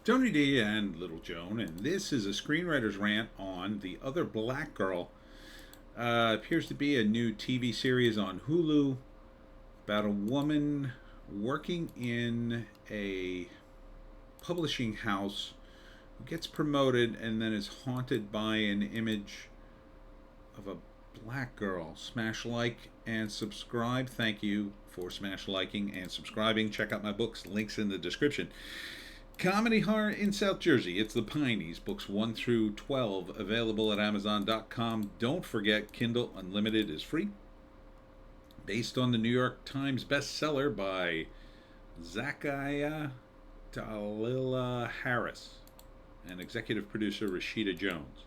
Tony D and Little Joan, and this is a screenwriter's rant on The Other Black Girl. Appears to be a new TV series on Hulu about a woman working in a publishing house who gets promoted and then is haunted by an image of a black girl. Smash like and subscribe. Thank you for smash liking and subscribing. Check out my books, links in the description. Comedy horror in South Jersey. It's the Pineys, books 1 through 12, available at Amazon.com. Don't forget, Kindle Unlimited is free. Based on the New York Times bestseller by Zachariah Dalila Harris and executive producer Rashida Jones.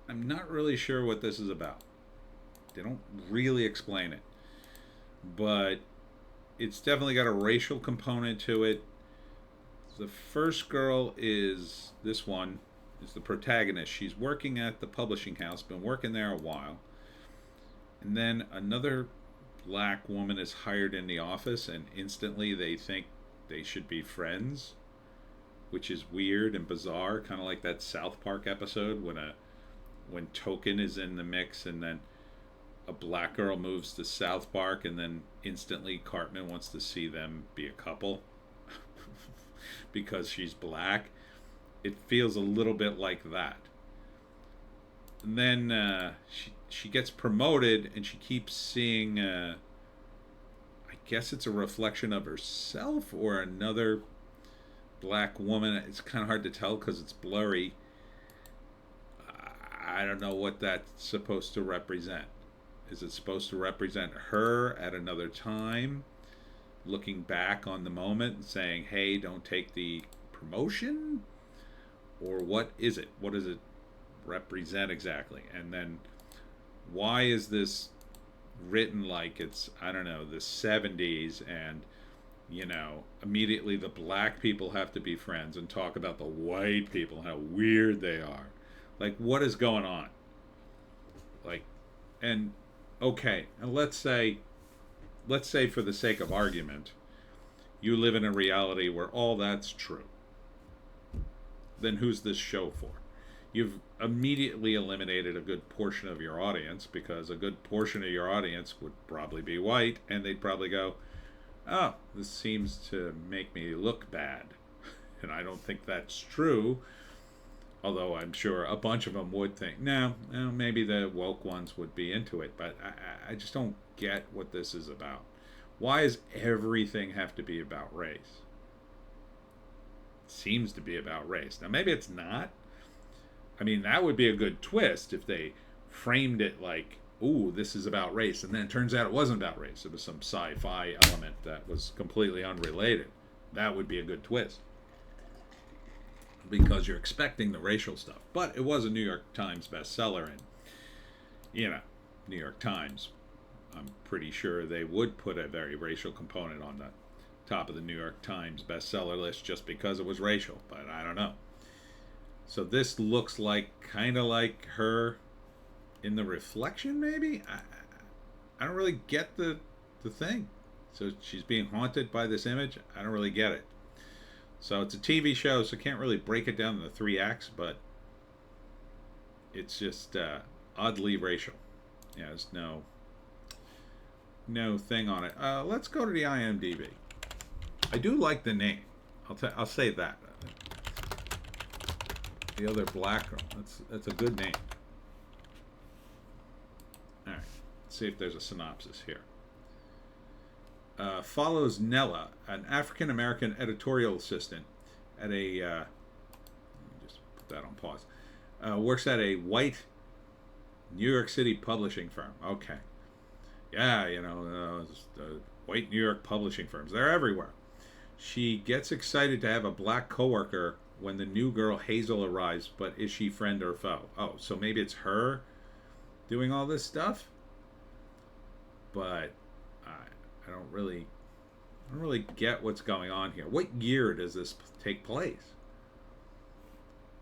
I'm not really sure what this is about. They don't really explain it. But it's definitely got a racial component to it. The first girl is this one, is the protagonist. She's working at the publishing house, been working there a while. And then another black woman is hired in the office, and instantly they think they should be friends, which is weird and bizarre, kind of like that South Park episode when Token is in the mix and then a black girl moves to South Park and then instantly Cartman wants to see them be a couple. Because she's black. It feels a little bit like that. And then she gets promoted and she keeps seeing, I guess it's a reflection of herself or another black woman. It's kind of hard to tell because it's blurry. I don't know what that's supposed to represent. Is it supposed to represent her at another time? Looking back on the moment and saying, hey, don't take the promotion? Or what is it? What does it represent exactly? And then why is this written like it's, I don't know, the 70s and, you know, immediately the black people have to be friends and talk about the white people, how weird they are. Like, what is going on? Like, and okay, and let's say for the sake of argument, you live in a reality where all that's true. Then who's this show for? You've immediately eliminated a good portion of your audience because a good portion of your audience would probably be white and they'd probably go, oh, this seems to make me look bad. And I don't think that's true. Although I'm sure a bunch of them would think, no, maybe the woke ones would be into it. But I just don't get what this is about. Why does everything have to be about race? It seems to be about race. Now, maybe it's not. I mean, that would be a good twist if they framed it like, ooh, this is about race. And then it turns out it wasn't about race. It was some sci-fi element that was completely unrelated. That would be a good twist. Because you're expecting the racial stuff. But it was a New York Times bestseller, and, you know, New York Times, I'm pretty sure they would put a very racial component on the top of the New York Times bestseller list just because it was racial, but I don't know. So this looks like, kind of like her in the reflection, maybe? I don't really get the thing. So she's being haunted by this image. I don't really get it. So it's a TV show, so I can't really break it down into 3 acts, but it's just oddly racial. Yeah, there's no thing on it. Let's go to the IMDb. I do like the name. I'll say that. The Other Black Girl. That's a good name. All right. Let's see if there's a synopsis here. Follows Nella, an African-American editorial assistant at a, let me just put that on pause, works at a white New York City publishing firm. Okay. Yeah, you know, white New York publishing firms. They're everywhere. She gets excited to have a black coworker when the new girl Hazel arrives, but is she friend or foe? Oh, so maybe it's her doing all this stuff? But I don't really get what's going on here. What year does this take place?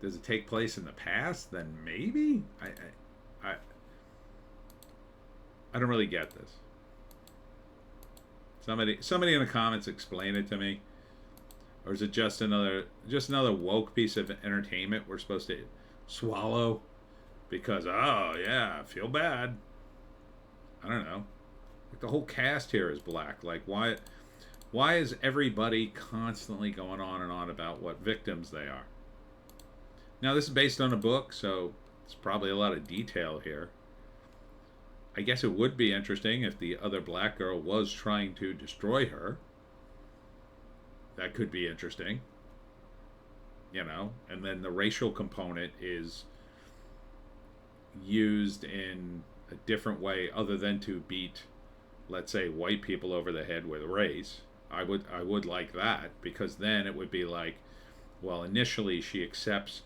Does it take place in the past? Then maybe I don't really get this. Somebody in the comments explain it to me. Or is it just another woke piece of entertainment we're supposed to swallow? Because oh yeah, I feel bad. I don't know. Like the whole cast here is black. Like why is everybody constantly going on and on about what victims they are? Now this is based on a book, so it's probably a lot of detail here. I guess it would be interesting if the other black girl was trying to destroy her. That could be interesting. And then the racial component is used in a different way other than to beat, let's say, white people over the head with race. I would like that, because then it would be like, well, initially she accepts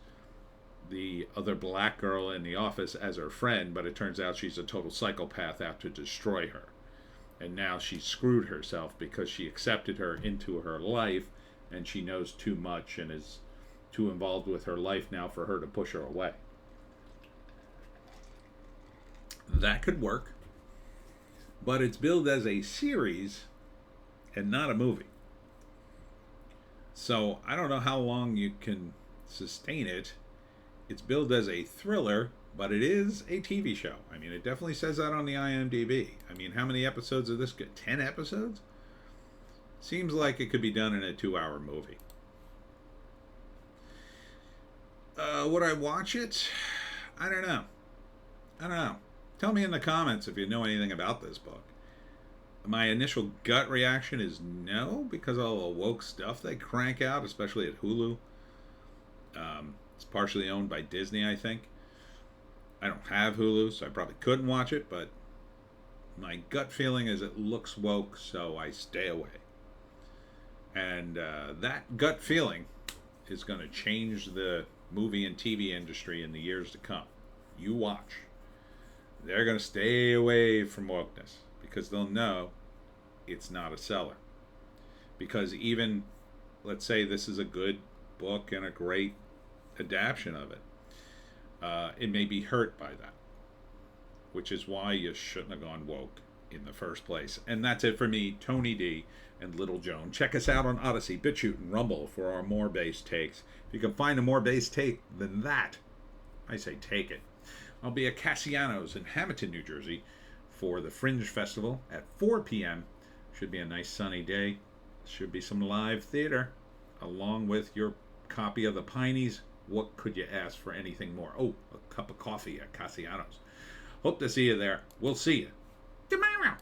the other black girl in the office as her friend, but it turns out she's a total psychopath out to destroy her. And now she's screwed herself because she accepted her into her life, and she knows too much and is too involved with her life now for her to push her away. That could work, but it's billed as a series and not a movie. So I don't know how long you can sustain it. It's billed as a thriller, but it is a TV show. I mean, it definitely says that on the IMDb. I mean, how many episodes of this? 10 episodes? Seems like it could be done in a 2-hour movie. Would I watch it? I don't know. Tell me in the comments if you know anything about this book. My initial gut reaction is no, because of all the woke stuff they crank out, especially at Hulu. It's partially owned by Disney, I think. I don't have Hulu, so I probably couldn't watch it, but my gut feeling is it looks woke, so I stay away. And that gut feeling is going to change the movie and TV industry in the years to come. You watch. They're going to stay away from wokeness because they'll know it's not a seller. Because even, let's say this is a good book and a great adaptation of it, it may be hurt by that, which is why you shouldn't have gone woke in the first place. And that's it for me, Tony D and Little Joan. Check us out on Odysee, Bitchute, and Rumble for our more based takes. If you can find a more based take than that, I say take it. I'll be at Cassiano's in Hamilton, New Jersey for the Fringe Festival at 4 p.m. Should be a nice sunny day. Should be some live theater along with your copy of the Pineys. What could you ask for anything more? Oh, a cup of coffee at Cassiano's. Hope to see you there. We'll see you tomorrow.